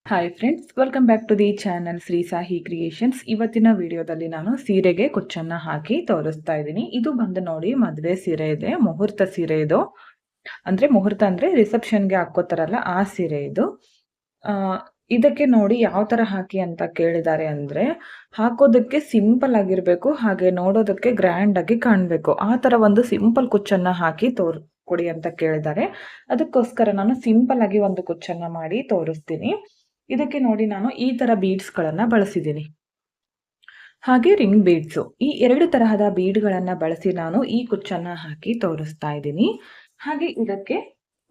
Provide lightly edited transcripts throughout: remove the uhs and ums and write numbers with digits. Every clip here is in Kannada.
Hi friends, welcome back to the channel Shri Sahi creations. ಇವತ್ತಿನ ವಿಡಿಯೋದಲ್ಲಿ ನಾನು ಸೀರೆಗೆ ಕುಚ್ಚನ್ನ ಹಾಕಿ ತೋರಿಸ್ತಾ ಇದ್ದೀನಿ. ಇದು ಬಂದು ನೋಡಿ ಮದುವೆ ಸೀರೆ ಇದೆ, ಮುಹೂರ್ತ ಸೀರೆ ಇದು. ಅಂದ್ರೆ ಮುಹೂರ್ತ ಅಂದ್ರೆ ರಿಸೆಪ್ಷನ್ಗೆ ಹಾಕೋತಾರಲ್ಲ ಆ ಸೀರೆ ಇದು. ಆ, ಇದಕ್ಕೆ ನೋಡಿ ಯಾವ ತರ ಹಾಕಿ ಅಂತ ಕೇಳಿದ್ದಾರೆ ಅಂದ್ರೆ, ಹಾಕೋದಕ್ಕೆ ಸಿಂಪಲ್ ಆಗಿರ್ಬೇಕು, ಹಾಗೆ ನೋಡೋದಕ್ಕೆ ಗ್ರ್ಯಾಂಡ್ ಆಗಿ ಕಾಣ್ಬೇಕು, ಆ ತರ ಒಂದು ಸಿಂಪಲ್ ಕುಚ್ಚನ್ನ ಹಾಕಿ ಕೊಡಿ ಅಂತ ಕೇಳಿದ್ದಾರೆ. ಅದಕ್ಕೋಸ್ಕರ ನಾನು ಸಿಂಪಲ್ ಆಗಿ ಒಂದು ಕುಚ್ಚನ್ನ ಮಾಡಿ ತೋರಿಸ್ತೀನಿ. ಇದಕ್ಕೆ ನೋಡಿ ನಾನು ಈ ತರ ಬೀಡ್ಸ್ ಗಳನ್ನ ಬಳಸಿದ್ದೀನಿ, ಹಾಗೆ ರಿಂಗ್ ಬೀಡ್ಸು. ಈ ಎರಡು ತರಹದ ಬೀಡ್ಗಳನ್ನ ಬಳಸಿ ನಾನು ಈ ಕುಚ್ಚನ್ನ ಹಾಕಿ ತೋರಿಸ್ತಾ ಇದ್ದೀನಿ. ಹಾಗೆ ಇದಕ್ಕೆ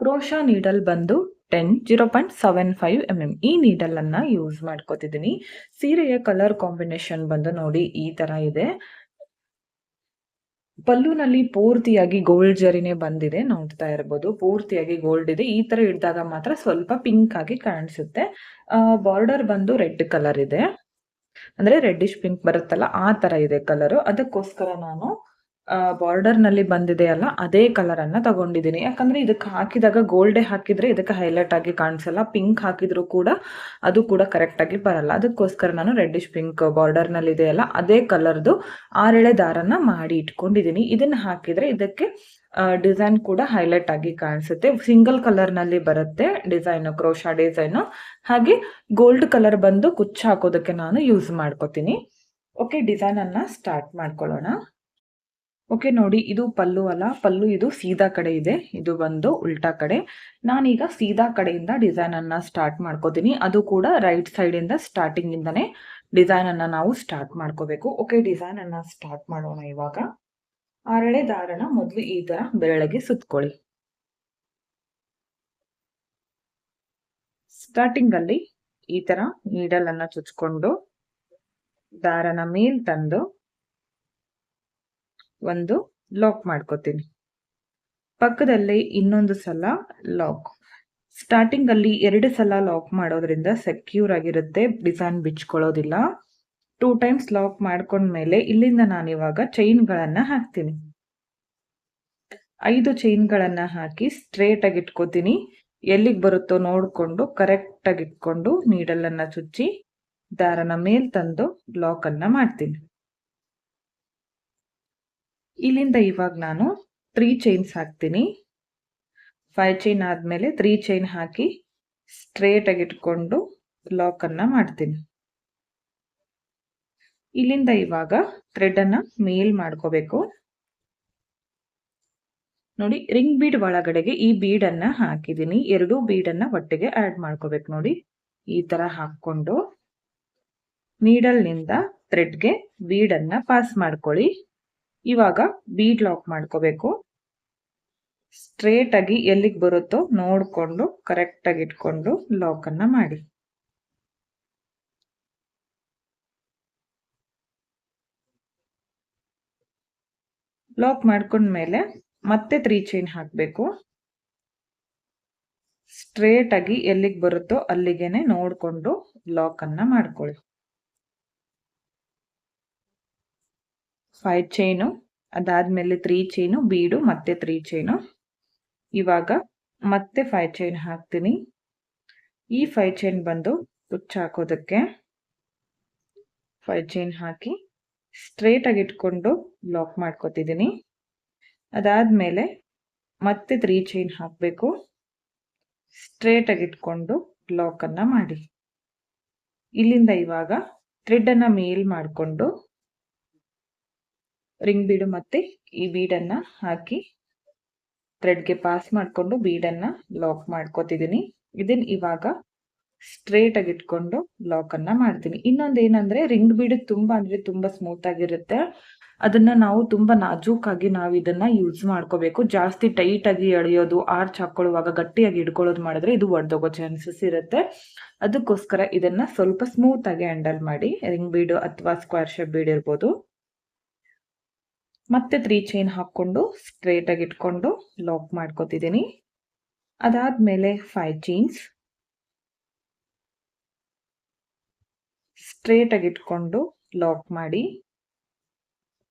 ಕ್ರೋಶಾ ನೀಡಲ್ ಬಂದು 0.75 mm ಈ ನೀಡಲ್ ಅನ್ನ ಯೂಸ್ ಮಾಡ್ಕೋತಿದ್ದೀನಿ. ಸೀರೆಯ ಕಲರ್ ಕಾಂಬಿನೇಷನ್ ಬಂದು ನೋಡಿ ಈ ತರ ಇದೆ. ಪಲ್ಲುನಲ್ಲಿ ಪೂರ್ತಿಯಾಗಿ ಗೋಲ್ಡ್ ಜರಿನೇ ಬಂದಿದೆ, ನೋಡ್ತಾ ಇರಬಹುದು. ಪೂರ್ತಿಯಾಗಿ ಗೋಲ್ಡ್ ಇದೆ. ಈ ತರ ಇಡ್ದಾಗ ಮಾತ್ರ ಸ್ವಲ್ಪ ಪಿಂಕ್ ಆಗಿ ಕಾಣಿಸುತ್ತೆ. ಬಾರ್ಡರ್ ಬಂದು ರೆಡ್ ಕಲರ್ ಇದೆ, ಅಂದ್ರೆ ರೆಡ್ಡಿಶ್ ಪಿಂಕ್ ಬರುತ್ತಲ್ಲ ಆ ತರ ಇದೆ ಕಲರ್. ಅದಕ್ಕೋಸ್ಕರ ನಾನು ಬಾರ್ಡರ್ ನಲ್ಲಿ ಬಂದಿದೆ ಅಲ್ಲ ಅದೇ ಕಲರ್ ಅನ್ನ ತಗೊಂಡಿದ್ದೀನಿ. ಯಾಕಂದ್ರೆ ಇದಕ್ಕೆ ಹಾಕಿದಾಗ ಗೋಲ್ಡೆ ಹಾಕಿದ್ರೆ ಇದಕ್ಕೆ ಹೈಲೈಟ್ ಆಗಿ ಕಾಣಿಸಲ್ಲ, ಪಿಂಕ್ ಹಾಕಿದ್ರು ಕೂಡ ಅದು ಕೂಡ ಕರೆಕ್ಟ್ ಆಗಿ ಬರಲ್ಲ. ಅದಕ್ಕೋಸ್ಕರ ನಾನು ರೆಡ್ಡಿಶ್ ಪಿಂಕ್ ಬಾರ್ಡರ್ ನಲ್ಲಿ ಇದೆ ಅಲ್ಲ ಅದೇ ಕಲರ್ದು 6 ಎಳೆ ದಾರನ ಮಾಡಿ ಇಟ್ಕೊಂಡಿದ್ದೀನಿ. ಇದನ್ನ ಹಾಕಿದ್ರೆ ಇದಕ್ಕೆ ಡಿಸೈನ್ ಕೂಡ ಹೈಲೈಟ್ ಆಗಿ ಕಾಣಿಸುತ್ತೆ. ಸಿಂಗಲ್ ಕಲರ್ ನಲ್ಲಿ ಬರುತ್ತೆ ಡಿಸೈನ್, ಕ್ರೋಶಾ ಡಿಸೈನ್. ಹಾಗೆ ಗೋಲ್ಡ್ ಕಲರ್ ಬಂದು ಕುಚ್ಚು ಹಾಕೋದಕ್ಕೆ ನಾನು ಯೂಸ್ ಮಾಡ್ಕೋತೀನಿ. ಓಕೆ, ಡಿಸೈನ್ ಅನ್ನ ಸ್ಟಾರ್ಟ್ ಮಾಡ್ಕೊಳ್ಳೋಣ. ಓಕೆ ನೋಡಿ, ಇದು ಪಲ್ಲು ಅಲ್ಲ, ಪಲ್ಲು ಇದು ಸೀದಾ ಕಡೆ ಇದೆ, ಇದು ಬಂದು ಉಲ್ಟಾ ಕಡೆ. ನಾನೀಗ ಸೀದಾ ಕಡೆಯಿಂದ ಡಿಸೈನ್ ಅನ್ನ ಸ್ಟಾರ್ಟ್ ಮಾಡ್ಕೋತೀನಿ. ಅದು ಕೂಡ ರೈಟ್ ಸೈಡ್ ಇಂದ ಸ್ಟಾರ್ಟಿಂಗ್ ಇಂದಾನೆ ಡಿಸೈನ್ ಅನ್ನ ನಾವು ಸ್ಟಾರ್ಟ್ ಮಾಡ್ಕೋಬೇಕು. ಓಕೆ, ಡಿಸೈನ್ ಅನ್ನ ಸ್ಟಾರ್ಟ್ ಮಾಡೋಣ. ಇವಾಗ 6 ಎಳೆ ದಾರನ ಮೊದಲು ಈ ತರ ಬೆರಳಿಗೆ ಸುತ್ಕೊಳ್ಳಿ. ಸ್ಟಾರ್ಟಿಂಗ್ ಅಲ್ಲಿ ಈ ತರ ನೀಡಲ್ ಅನ್ನ ಚುಚ್ಕೊಂಡು ದಾರನ ಮೇಲ್ ತಂದು ಒಂದು ಲಾಕ್ ಮಾಡ್ಕೋತೀನಿ. ಪಕ್ಕದಲ್ಲಿ ಇನ್ನೊಂದು ಸಲ ಲಾಕ್. ಸ್ಟಾರ್ಟಿಂಗ್ ಅಲ್ಲಿ 2 ಸಲ ಲಾಕ್ ಮಾಡೋದ್ರಿಂದ ಸೆಕ್ಯೂರ್ ಆಗಿರುತ್ತೆ, ಡಿಸೈನ್ ಬಿಚ್ಕೊಳ್ಳೋದಿಲ್ಲ. 2 ಟೈಮ್ಸ್ ಲಾಕ್ ಮಾಡ್ಕೊಂಡ್ಮೇಲೆ ಇಲ್ಲಿಂದ ನಾನು ಇವಾಗ ಚೈನ್ ಗಳನ್ನ ಹಾಕ್ತೀನಿ. 5 ಚೈನ್ ಗಳನ್ನ ಹಾಕಿ ಸ್ಟ್ರೇಟ್ ಆಗಿ ಇಟ್ಕೋತೀನಿ. ಎಲ್ಲಿಗೆ ಬರುತ್ತೋ ನೋಡ್ಕೊಂಡು ಕರೆಕ್ಟ್ ಆಗಿ ಇಟ್ಕೊಂಡು ನೀಡಲ್ ಅನ್ನ ಚುಚ್ಚಿ ದಾರನ ಮೇಲ್ ತಂದು ಲಾಕ್ ಅನ್ನ ಮಾಡ್ತೀನಿ. ಇಲ್ಲಿಂದ ಇವಾಗ ನಾನು 3 ಚೈನ್ಸ್ ಹಾಕ್ತೀನಿ. 5 ಚೈನ್ ಆದ್ಮೇಲೆ 3 ಚೈನ್ ಹಾಕಿ ಸ್ಟ್ರೇಟ್ ಆಗಿ ಇಟ್ಕೊಂಡು ಲಾಕ್ ಅನ್ನ ಮಾಡ್ತೀನಿ. ಇಲ್ಲಿಂದ ಇವಾಗ ಥ್ರೆಡ್ ಅನ್ನ ಮೇಲ್ ಮಾಡ್ಕೋಬೇಕು. ನೋಡಿ, ರಿಂಗ್ ಬೀಡ್ ಒಳಗಡೆಗೆ ಈ ಬೀಡ್ ಅನ್ನ ಹಾಕಿದ್ದೀನಿ. 2 ಬೀಡ್ ಅನ್ನ ಒಟ್ಟಿಗೆ ಆಡ್ ಮಾಡ್ಕೋಬೇಕು. ನೋಡಿ, ಈ ತರ ಹಾಕೊಂಡು ನೀಡಲ್ ನಿಂದ ಥ್ರೆಡ್ಗೆ ಬೀಡ್ ಅನ್ನ ಪಾಸ್ ಮಾಡ್ಕೊಳ್ಳಿ. ಇವಾಗ ಬೀಡ್ ಲಾಕ್ ಮಾಡ್ಕೋಬೇಕು. ಸ್ಟ್ರೇಟ್ ಆಗಿ ಎಲ್ಲಿಗೆ ಬರುತ್ತೋ ನೋಡ್ಕೊಂಡು ಕರೆಕ್ಟ್ ಆಗಿ ಇಟ್ಕೊಂಡು ಲಾಕ್ ಅನ್ನ ಮಾಡಿ. ಲಾಕ್ ಮಾಡ್ಕೊಂಡ್ಮೇಲೆ ಮತ್ತೆ 3 ಚೈನ್ ಹಾಕಬೇಕು. ಸ್ಟ್ರೇಟ್ ಆಗಿ ಎಲ್ಲಿಗೆ ಬರುತ್ತೋ ಅಲ್ಲಿಗೆನೆ ನೋಡ್ಕೊಂಡು ಲಾಕ್ ಅನ್ನ ಮಾಡ್ಕೊಳ್ಳಿ. 5 ಚೈನು ಅದಾದ್ಮೇಲೆ 3 ಚೈನು ಬೀಡು ಮತ್ತೆ 3 ಚೈನು. ಇವಾಗ ಮತ್ತೆ 5 ಚೈನ್ ಹಾಕ್ತೀನಿ. ಈ 5 ಚೈನ್ ಬಂದು ಕುಚ್ಚು ಹಾಕೋದಕ್ಕೆ 5 ಚೈನ್ ಹಾಕಿ ಸ್ಟ್ರೇಟ್ ಆಗಿ ಇಟ್ಕೊಂಡು ಲಾಕ್ ಮಾಡ್ಕೋತಿದ್ದೀನಿ. ಅದಾದ್ಮೇಲೆ ಮತ್ತೆ 3 ಚೈನ್ ಹಾಕಬೇಕು. ಸ್ಟ್ರೇಟ್ ಆಗಿ ಇಟ್ಕೊಂಡು ಲಾಕ್ ಅನ್ನ ಮಾಡಿ. ಇಲ್ಲಿಂದ ಇವಾಗ ಥ್ರೆಡ್ ಅನ್ನ ಮೇಲ್ ಮಾಡಿಕೊಂಡು ರಿಂಗ್ ಬೀಡು ಮತ್ತೆ ಈ ಬೀಡನ್ನ ಹಾಕಿ ಥ್ರೆಡ್ಗೆ ಪಾಸ್ ಮಾಡಿಕೊಂಡು ಬೀಡನ್ನ ಲಾಕ್ ಮಾಡ್ಕೋತಿದ್ದೀನಿ. ಇದನ್ನ ಇವಾಗ ಸ್ಟ್ರೇಟ್ ಆಗಿ ಇಟ್ಕೊಂಡು ಲಾಕ್ ಅನ್ನ ಮಾಡ್ತೀನಿ. ಇನ್ನೊಂದು ಏನಂದ್ರೆ, ರಿಂಗ್ ಬೀಡ್ ತುಂಬಾ ಅಂದ್ರೆ ತುಂಬಾ ಸ್ಮೂತ್ ಆಗಿರುತ್ತೆ. ಅದನ್ನ ನಾವು ತುಂಬಾ ನಾಜೂಕಾಗಿ ನಾವು ಇದನ್ನ ಯೂಸ್ ಮಾಡ್ಕೋಬೇಕು. ಜಾಸ್ತಿ ಟೈಟ್ ಆಗಿ ಎಳೆಯೋದು, ಆರ್ಚ್ ಹಾಕೊಳ್ಳುವಾಗ ಗಟ್ಟಿಯಾಗಿ ಹಿಡ್ಕೊಳ್ಳೋದು ಮಾಡಿದ್ರೆ ಇದು ಒಡೆದೋಗೋ ಚಾನ್ಸಸ್ ಇರುತ್ತೆ. ಅದಕ್ಕೋಸ್ಕರ ಇದನ್ನ ಸ್ವಲ್ಪ ಸ್ಮೂತ್ ಆಗಿ ಹ್ಯಾಂಡಲ್ ಮಾಡಿ. ರಿಂಗ್ ಬೀಡ್ ಅಥವಾ ಸ್ಕ್ವೇರ್ ಶೇಪ್ ಬೀಡ್ ಇರ್ಬೋದು. ಮತ್ತೆ 3 ಚೈನ್ ಹಾಕೊಂಡು ಸ್ಟ್ರೇಟ್ ಆಗಿ ಇಟ್ಕೊಂಡು ಲಾಕ್ ಮಾಡ್ಕೋತಿದ್ದೀನಿ. ಅದಾದ್ಮೇಲೆ 5 ಚೈನ್ಸ್ ಸ್ಟ್ರೇಟ್ ಆಗಿ ಇಟ್ಕೊಂಡು ಲಾಕ್ ಮಾಡಿ.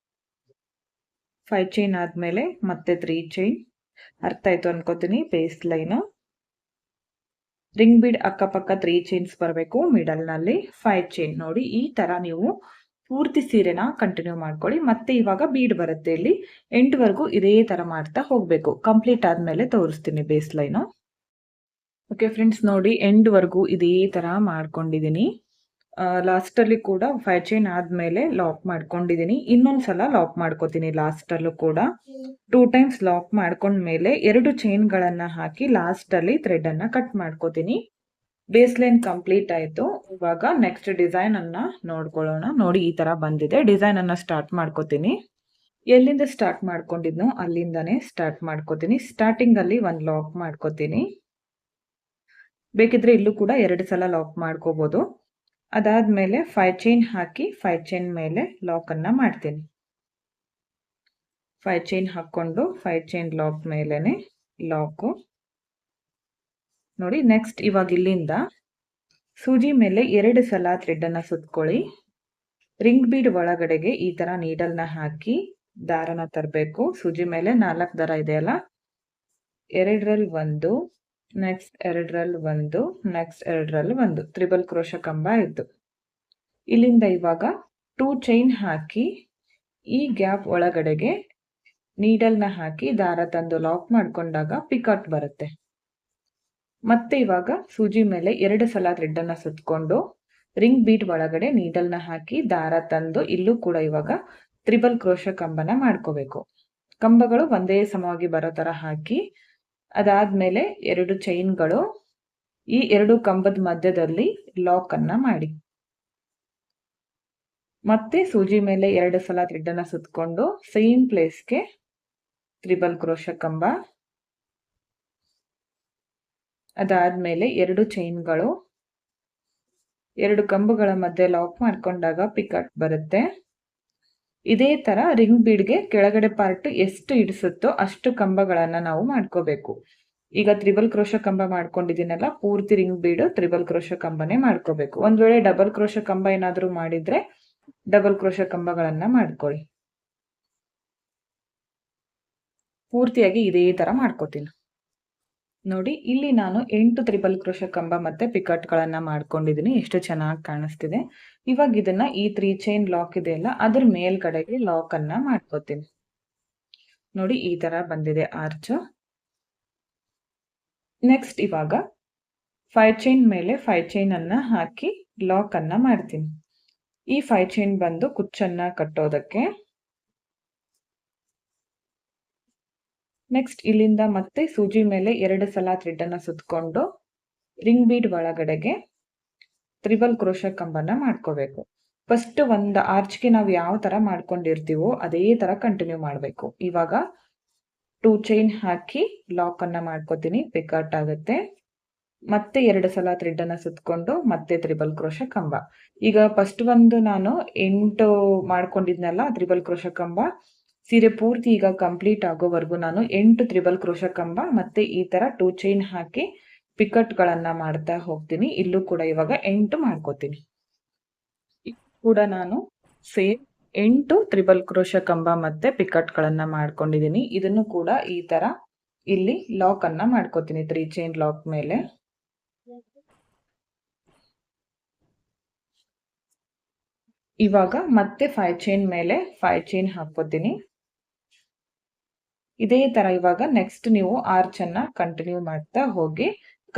5 ಚೈನ್ ಆದ್ಮೇಲೆ ಮತ್ತೆ 3 ಚೈನ್. ಅರ್ಥ ಆಯ್ತು ಅನ್ಕೋತೀನಿ. ಬೇಸ್ ಲೈನ್ ರಿಂಗ್ ಬೀಡ್ ಅಕ್ಕಪಕ್ಕ 3 ಚೈನ್ಸ್ ಬರಬೇಕು. ಮಿಡಲ್ನಲ್ಲಿ 5 ಚೈನ್. ನೋಡಿ ಈ ತರ ನೀವು ಪೂರ್ತಿ ಸೀರೆನ ಕಂಟಿನ್ಯೂ ಮಾಡ್ಕೊಳ್ಳಿ. ಮತ್ತೆ ಇವಾಗ ಬೀಡ್ ಬರುತ್ತೆ ಇಲ್ಲಿ. ಎಂಡ್ವರೆಗೂ ಇದೇ ತರ ಮಾಡ್ತಾ ಹೋಗ್ಬೇಕು. ಕಂಪ್ಲೀಟ್ ಆದ್ಮೇಲೆ ತೋರಿಸ್ತೀನಿ ಬೇಸ್ ಲೈನು. ಓಕೆ ಫ್ರೆಂಡ್ಸ್, ನೋಡಿ ಎಂಡ್ವರೆಗೂ ಇದೇ ತರ ಮಾಡ್ಕೊಂಡಿದ್ದೀನಿ. ಲಾಸ್ಟ್ ಅಲ್ಲಿ ಕೂಡ 5 ಚೈನ್ ಆದ್ಮೇಲೆ ಲಾಕ್ ಮಾಡ್ಕೊಂಡಿದ್ದೀನಿ. ಇನ್ನೊಂದ್ಸಲ ಲಾಕ್ ಮಾಡ್ಕೋತೀನಿ ಲಾಸ್ಟ್ ಅಲ್ಲೂ ಕೂಡ. 2 ಟೈಮ್ಸ್ ಲಾಕ್ ಮಾಡ್ಕೊಂಡ್ಮೇಲೆ 2 ಚೈನ್ ಗಳನ್ನ ಹಾಕಿ ಲಾಸ್ಟ್ ಅಲ್ಲಿ ಥ್ರೆಡ್ ಅನ್ನ ಕಟ್ ಮಾಡ್ಕೋತೀನಿ. ಬೇಸ್ ಲೈನ್ ಕಂಪ್ಲೀಟ್ ಆಯ್ತು. ಇವಾಗ ನೆಕ್ಸ್ಟ್ ಡಿಸೈನ್ ಅನ್ನ ನೋಡ್ಕೊಳ್ಳೋಣ. ನೋಡಿ ಈ ತರ ಬಂದಿದೆ. ಡಿಸೈನ್ ಅನ್ನ ಸ್ಟಾರ್ಟ್ ಮಾಡ್ಕೋತೀನಿ. ಎಲ್ಲಿಂದ ಸ್ಟಾರ್ಟ್ ಮಾಡ್ಕೊಂಡಿದ್ನೋ ಅಲ್ಲಿಂದಾನೇ ಸ್ಟಾರ್ಟ್ ಮಾಡ್ಕೋತೀನಿ. ಸ್ಟಾರ್ಟಿಂಗ್ ಅಲ್ಲಿ 1 ಲಾಕ್ ಮಾಡ್ಕೋತೀನಿ. ಬೇಕಿದ್ರೆ ಇಲ್ಲೂ ಕೂಡ 2 ಸಲ ಲಾಕ್ ಮಾಡ್ಕೋಬಹುದು. ಅದಾದ್ಮೇಲೆ 5 ಚೈನ್ ಹಾಕಿ 5 ಚೈನ್ ಮೇಲೆ ಲಾಕ್ ಅನ್ನ ಮಾಡ್ತೀನಿ. 5 ಚೈನ್ ಹಾಕೊಂಡು 5 ಚೈನ್ ಲಾಕ್ ಮೇಲೆನೆ ಲಾಕು. ನೋಡಿ ನೆಕ್ಸ್ಟ್ ಇವಾಗ ಇಲ್ಲಿಂದ ಸೂಜಿ ಮೇಲೆ 2 ಸಲ ಥ್ರೆಡ್ ಅನ್ನ ಸುತ್ಕೊಳ್ಳಿ. ರಿಂಗ್ ಬೀಡ್ ಒಳಗಡೆಗೆ ಈ ತರ ನೀಡಲ್ನ ಹಾಕಿ ದಾರನ ತರಬೇಕು. ಸೂಜಿ ಮೇಲೆ 4 ದಾರ ಇದೆಯಲ್ಲ, 2ರಲ್ಲಿ 1, ನೆಕ್ಸ್ಟ್ 2ರಲ್ಲಿ 1, ನೆಕ್ಸ್ಟ್ 2ರಲ್ಲಿ 1 ತ್ರಿಬಲ್ ಕ್ರೋಶ ಕಂಬ ಇತ್ತು. ಇಲ್ಲಿಂದ ಇವಾಗ 2 ಚೈನ್ ಹಾಕಿ ಈ ಗ್ಯಾಪ್ ಒಳಗಡೆಗೆ ನೀಡಲ್ನ ಹಾಕಿ ದಾರ ತಂದು ಲಾಕ್ ಮಾಡ್ಕೊಂಡಾಗ ಪಿಕಾಟ್ ಬರುತ್ತೆ. ಮತ್ತೆ ಇವಾಗ ಸೂಜಿ ಮೇಲೆ 2 ಸಲ ಥ್ರೆಡ್ ಅನ್ನ ಸುತ್ಕೊಂಡು ರಿಂಗ್ ಬೀಡ್ ಒಳಗಡೆ ನೀಡಲ್ನ ಹಾಕಿ ದಾರ ತಂದು ಇಲ್ಲೂ ಕೂಡ ಇವಾಗ ತ್ರಿಬಲ್ ಕ್ರೋಶ ಕಂಬನ ಮಾಡ್ಕೋಬೇಕು. ಕಂಬಗಳು ಒಂದೇ ಸಮವಾಗಿ ಬರೋ ತರ ಹಾಕಿ, ಅದಾದ್ಮೇಲೆ 2 ಚೈನ್ಗಳು ಈ 2 ಕಂಬದ ಮಧ್ಯದಲ್ಲಿ ಲಾಕ್ ಅನ್ನ ಮಾಡಿ, ಮತ್ತೆ ಸೂಜಿ ಮೇಲೆ 2 ಸಲ ಥ್ರೆಡ್ ಅನ್ನ ಸುತ್ಕೊಂಡು ಸೇಮ್ ಪ್ಲೇಸ್ಗೆ ತ್ರಿಬಲ್ ಕ್ರೋಶ ಕಂಬ, ಅದಾದ್ಮೇಲೆ 2 ಚೈನ್ಗಳು 2 ಕಂಬಗಳ ಮಧ್ಯೆ ಲಾಕ್ ಮಾಡ್ಕೊಂಡಾಗ ಪಿಕಾಟ್ ಬರುತ್ತೆ. ಇದೇ ತರ ರಿಂಗ್ ಬೀಡ್ಗೆ ಕೆಳಗಡೆ ಪಾರ್ಟ್ ಎಷ್ಟು ಇಡಿಸುತ್ತೋ ಅಷ್ಟು ಕಂಬಗಳನ್ನ ನಾವು ಮಾಡ್ಕೋಬೇಕು. ಈಗ ತ್ರಿಬಲ್ ಕ್ರೋಶ ಕಂಬ ಮಾಡ್ಕೊಂಡಿದ್ದೀನಲ್ಲ, ಪೂರ್ತಿ ರಿಂಗ್ ಬೀಡ್ ತ್ರಿಬಲ್ ಕ್ರೋಶ ಕಂಬನೇ ಮಾಡ್ಕೋಬೇಕು. ಒಂದ್ ವೇಳೆ ಡಬಲ್ ಕ್ರೋಶ ಕಂಬ ಏನಾದ್ರೂ ಮಾಡಿದ್ರೆ ಡಬಲ್ ಕ್ರೋಶ ಕಂಬಗಳನ್ನ ಮಾಡ್ಕೊಳ್ಳಿ. ಪೂರ್ತಿಯಾಗಿ ಇದೇ ತರ ಮಾಡ್ಕೋತೀನಿ. ನೋಡಿ ಇಲ್ಲಿ ನಾನು 8 ತ್ರಿಬಲ್ ಕ್ರೋಶ ಕಂಬ ಮತ್ತೆ ಪಿಕಟ್ ಗಳನ್ನ ಮಾಡ್ಕೊಂಡಿದ್ದೀನಿ. ಎಷ್ಟು ಚೆನ್ನಾಗಿ ಕಾಣಿಸ್ತಿದೆ. ಇವಾಗ ಇದನ್ನ ಈ 3 ಚೈನ್ ಲಾಕ್ ಇದೆಯಲ್ಲ ಅದ್ರ ಮೇಲ್ಗಡೆಗೆ ಲಾಕ್ ಅನ್ನ ಮಾಡ್ಕೋತೀನಿ. ನೋಡಿ ಈ ತರ ಬಂದಿದೆ ಆರ್ಚ್. ನೆಕ್ಸ್ಟ್ ಇವಾಗ 5 ಚೈನ್ ಮೇಲೆ 5 ಚೈನ್ ಅನ್ನ ಹಾಕಿ ಲಾಕ್ ಅನ್ನ ಮಾಡ್ತೀನಿ. ಈ 5 ಚೈನ್ ಬಂದು ಕುಚ್ಚನ್ನ ಕಟ್ಟೋದಕ್ಕೆ. ನೆಕ್ಸ್ಟ್ ಇಲ್ಲಿಂದ ಮತ್ತೆ ಸೂಜಿ ಮೇಲೆ 2 ಸಲ ಥ್ರೆಡ್ ಅನ್ನ ಸುತ್ಕೊಂಡು ರಿಂಗ್ ಬೀಡ್ ಒಳಗಡೆಗೆ ತ್ರಿಬಲ್ ಕ್ರೋಶ ಕಂಬನ ಮಾಡ್ಕೋಬೇಕು. ಫಸ್ಟ್ ಒಂದು ಆರ್ಚ್ಗೆ ನಾವು ಯಾವ ತರ ಮಾಡ್ಕೊಂಡಿರ್ತೀವೋ ಅದೇ ತರ ಕಂಟಿನ್ಯೂ ಮಾಡಬೇಕು. ಇವಾಗ 2 ಚೈನ್ ಹಾಕಿ ಲಾಕ್ ಅನ್ನ ಮಾಡ್ಕೋತೀನಿ. ಪಿಕಾಟ್ ಆಗುತ್ತೆ. ಮತ್ತೆ 2 ಸಲ ಥ್ರೆಡ್ ಅನ್ನ ಸುತ್ಕೊಂಡು ಮತ್ತೆ ತ್ರಿಬಲ್ ಕ್ರೋಶ ಕಂಬ. ಈಗ ಫಸ್ಟ್ ಒಂದು ನಾನು 8 ಮಾಡ್ಕೊಂಡಿದ್ನಲ್ಲ ತ್ರಿಬಲ್ ಕ್ರೋಶ ಕಂಬ, ಸೀರೆ ಪೂರ್ತಿ ಈಗ ಕಂಪ್ಲೀಟ್ ಆಗೋವರೆಗೂ ನಾನು 8 ತ್ರಿಬಲ್ ಕ್ರೋಶ ಕಂಬ ಮತ್ತೆ ಈ ತರ 2 ಚೈನ್ ಹಾಕಿ ಪಿಕಟ್ ಗಳನ್ನ ಮಾಡ್ತಾ ಹೋಗ್ತೀನಿ. ಇಲ್ಲೂ ಕೂಡ ಇವಾಗ 8 ಮಾಡ್ಕೋತೀನಿ. ಕೂಡ ನಾನು ಸೇಮ್ 8 ತ್ರಿಬಲ್ ಕ್ರೋಶ ಕಂಬ ಮತ್ತೆ ಪಿಕಟ್ ಗಳನ್ನ ಮಾಡ್ಕೊಂಡಿದ್ದೀನಿ. ಇದನ್ನು ಕೂಡ ಈ ತರ ಇಲ್ಲಿ ಲಾಕ್ ಅನ್ನ ಮಾಡ್ಕೋತೀನಿ 3 ಚೈನ್ ಲಾಕ್ ಮೇಲೆ. ಇವಾಗ ಮತ್ತೆ 5 ಚೈನ್ ಮೇಲೆ 5 ಚೈನ್ ಹಾಕೋತೀನಿ. ಇದೇ ತರ ಇವಾಗ ನೆಕ್ಸ್ಟ್ ನೀವು ಆರ್ಚ್ ಅನ್ನ ಕಂಟಿನ್ಯೂ ಮಾಡ್ತಾ ಹೋಗಿ.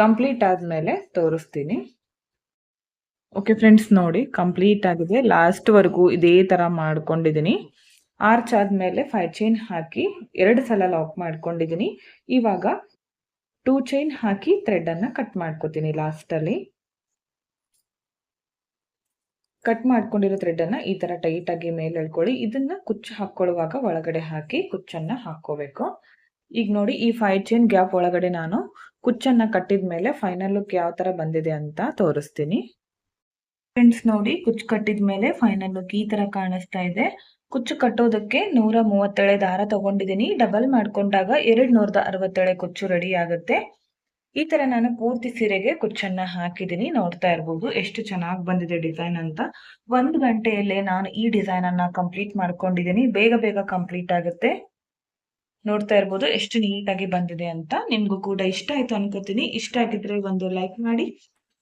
ಕಂಪ್ಲೀಟ್ ಆದ್ಮೇಲೆ ತೋರಿಸ್ತೀನಿ. ಓಕೆ ಫ್ರೆಂಡ್ಸ್, ನೋಡಿ ಕಂಪ್ಲೀಟ್ ಆಗಿದೆ. ಲಾಸ್ಟ್ ವರೆಗೂ ಇದೇ ತರ ಮಾಡ್ಕೊಂಡಿದ್ದೀನಿ. ಆರ್ಚ್ ಆದ್ಮೇಲೆ 5 ಚೈನ್ ಹಾಕಿ 2 ಸಲ ಲಾಕ್ ಮಾಡ್ಕೊಂಡಿದ್ದೀನಿ. ಇವಾಗ 2 ಚೈನ್ ಹಾಕಿ ಥ್ರೆಡ್ ಅನ್ನ ಕಟ್ ಮಾಡ್ಕೋತೀನಿ. ಲಾಸ್ಟ್ ಅಲ್ಲಿ ಕಟ್ ಮಾಡ್ಕೊಂಡಿರೋ ಥ್ರೆಡ್ ಅನ್ನ ಈ ತರ ಟೈಟ್ ಆಗಿ ಮೇಲೆ ಎಳ್ಕೊಳ್ಳಿ. ಇದನ್ನ ಕುಚ್ಚು ಹಾಕೊಳ್ಳುವಾಗ ಒಳಗಡೆ ಹಾಕಿ ಕುಚ್ಚನ್ನ ಹಾಕೋಬೇಕು. ಈಗ ನೋಡಿ ಈ 5 ಚೈನ್ ಗ್ಯಾಪ್ ಒಳಗಡೆ ನಾನು ಕುಚ್ಚನ್ನ ಕಟ್ಟಿದ ಮೇಲೆ ಫೈನಲ್ ಲುಕ್ ಯಾವ ತರ ಬಂದಿದೆ ಅಂತ ತೋರಿಸ್ತೀನಿ. ಫ್ರೆಂಡ್ಸ್ ನೋಡಿ, ಕುಚ್ಚು ಕಟ್ಟಿದ ಮೇಲೆ ಫೈನಲ್ ಲುಕ್ ಈ ತರ ಕಾಣಿಸ್ತಾ ಇದೆ. ಕುಚ್ಚು ಕಟ್ಟೋದಕ್ಕೆ 130 ದಾರ ತಗೊಂಡಿದ್ದೀನಿ. ಡಬಲ್ ಮಾಡ್ಕೊಂಡಾಗ 260 ಕುಚ್ಚು ರೆಡಿ ಆಗುತ್ತೆ. ಈ ತರ ನಾನು ಪೂರ್ತಿ ಸೀರೆಗೆ ಕುಚ್ಚನ್ನ ಹಾಕಿದ್ದೀನಿ. ನೋಡ್ತಾ ಇರ್ಬೋದು ಎಷ್ಟು ಚೆನ್ನಾಗಿ ಬಂದಿದೆ ಡಿಸೈನ್ ಅಂತ. 1 ಗಂಟೆಯಲ್ಲೇ ನಾನು ಈ ಡಿಸೈನ್ ಅನ್ನ ಕಂಪ್ಲೀಟ್ ಮಾಡ್ಕೊಂಡಿದ್ದೀನಿ. ಬೇಗ ಬೇಗ ಕಂಪ್ಲೀಟ್ ಆಗುತ್ತೆ. ನೋಡ್ತಾ ಇರ್ಬೋದು ಎಷ್ಟು ನೀಟಾಗಿ ಬಂದಿದೆ ಅಂತ. ನಿಮ್ಗೂ ಕೂಡ ಇಷ್ಟ ಆಯ್ತು ಅನ್ಕೋತೀನಿ. ಇಷ್ಟ ಆಗಿದ್ರೆ ಒಂದು ಲೈಕ್ ಮಾಡಿ,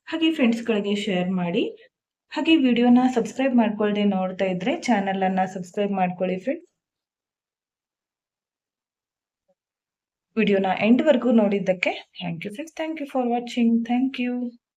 ಹಾಗೆ ಫ್ರೆಂಡ್ಸ್‌ಗಳಿಗೆ ಶೇರ್ ಮಾಡಿ. ಹಾಗೆ ವಿಡಿಯೋನ ಸಬ್ಸ್ಕ್ರೈಬ್ ಮಾಡ್ಕೊಳ್ದೆ ನೋಡ್ತಾ ಇದ್ರೆ ಚಾನೆಲ್ ಅನ್ನ ಸಬ್ಸ್ಕ್ರೈಬ್ ಮಾಡ್ಕೊಳ್ಳಿ ಫ್ರೆಂಡ್ಸ್. ವಿಡಿಯೋನ ಎಂಡ್ ವರೆಗೂ ನೋಡಿದ್ದಕ್ಕೆ thank you friends. Thank you for watching. Thank you.